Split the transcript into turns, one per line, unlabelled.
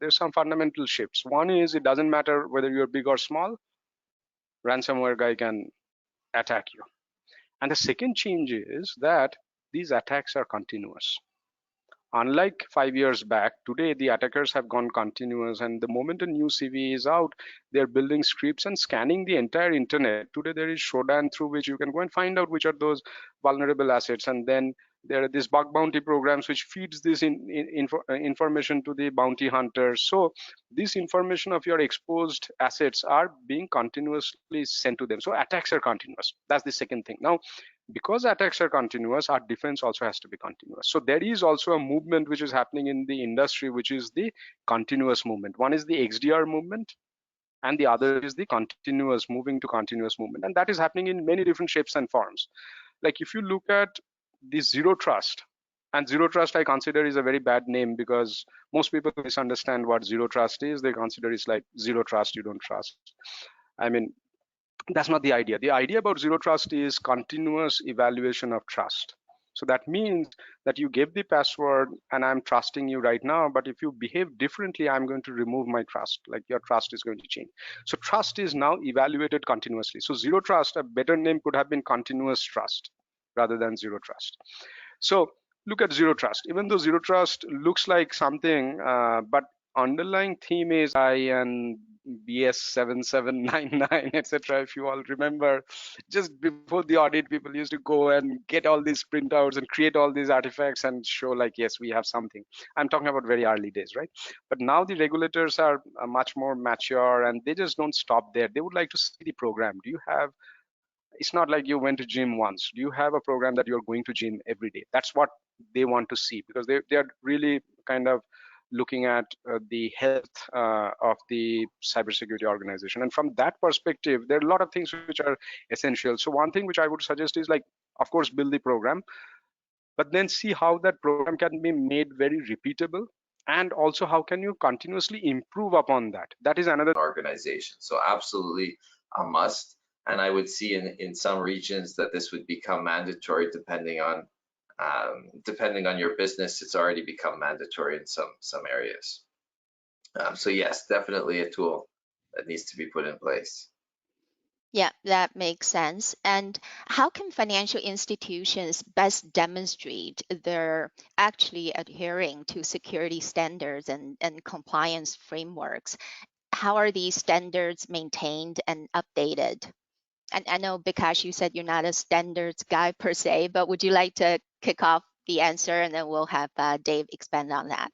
there's some fundamental shifts. One is it doesn't matter whether you're big or small, ransomware guy can attack you. And the second change is that these attacks are continuous. Unlike 5 years back, today the attackers have gone continuous, and the moment a new CV is out, they're building scripts and scanning the entire internet. Today there is Shodan through which you can go and find out which are those vulnerable assets, and then there are these bug bounty programs which feeds this information to the bounty hunters. So this information of your exposed assets are being continuously sent to them. So attacks are continuous. That's the second thing. Now, because attacks are continuous, our defense also has to be continuous. So there is also a movement which is happening in the industry, which is the continuous movement. One is the XDR movement, and the other is the continuous, moving to continuous movement. And that is happening in many different shapes and forms. Like if you look at the zero trust, and zero trust I consider is a very bad name because most people misunderstand what zero trust is. They consider it's like zero trust, you don't trust. I mean, that's not the idea. The idea about zero trust is continuous evaluation of trust. So that means that you give the password and I'm trusting you right now, but if you behave differently, I'm going to remove my trust, like your trust is going to change. So trust is now evaluated continuously. So zero trust, a better name could have been continuous trust rather than zero trust. So look at zero trust. Even though zero trust looks like something, but underlying theme is I and BS 7799, etc. If you all remember, just before the audit, people used to go and get all these printouts and create all these artifacts and show like, yes, we have something. I'm talking about very early days, right? But now the regulators are much more mature and they just don't stop there. They would like to see the program. Do you have, it's not like you went to gym once. Do you have a program that you're going to gym every day? That's what they want to see, because they are really kind of looking at the health of the cybersecurity organization. And from that perspective, there are a lot of things which are essential. So one thing which I would suggest is, like, of course, build the program, but then see how that program can be made very repeatable, and also how can you continuously improve upon that. That is another
organization. So absolutely a must. And I would see in some regions that this would become mandatory depending on your business. It's already become mandatory in some areas. So yes, definitely a tool that needs to be put in place.
Yeah, that makes sense. And how can financial institutions best demonstrate they're actually adhering to security standards and compliance frameworks? How are these standards maintained and updated? And I know, Bikash, you said you're not a standards guy per se, but would you like to kick off the answer and then we'll have Dave expand on that?